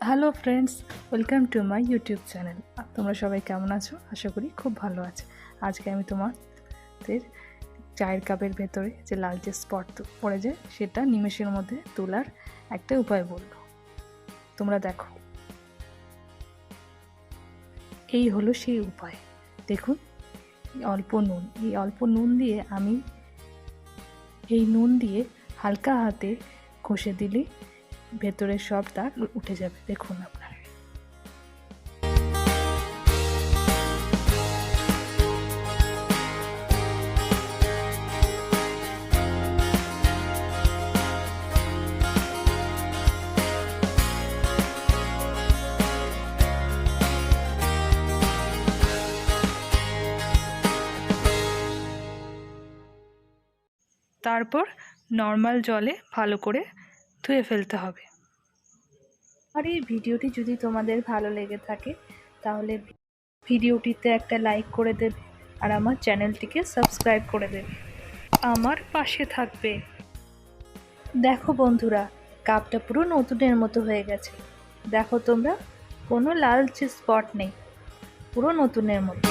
Hello friends, welcome to my YouTube channel. তোমরা সবাই কেমন আছো? আশা করি খুব ভালো আছো। আজকে আমি তোমাদের চায়ের কাপের ভেতরে যে লাল যে স্পট পড়ে যায় সেটা নিমেষের মধ্যে তোলার একটা উপায় বলবো। তোমরা দেখো, এই হলো সেই উপায়। দেখুন, এই অল্প নুন দিয়ে নুন দিয়ে হালকা হাতে ঘষে দিলে ভেতরের সব দাগ উঠে যাবে। দেখুন আপনারা। তারপর নর্মাল জলে ভালো করে ধুয়ে ফেলতে হবে। আর এই ভিডিওটি যদি তোমাদের ভালো লেগে থাকে তাহলে ভিডিওটিতে একটা লাইক করে দেবে আর আমার চ্যানেলটিকে সাবস্ক্রাইব করে দেবে, আমার পাশে থাকবে। দেখো বন্ধুরা, কাপটা পুরো নতুনের মতো হয়ে গেছে। দেখো তোমরা, কোনো লালচে স্পট নেই, পুরো নতুনের মতো।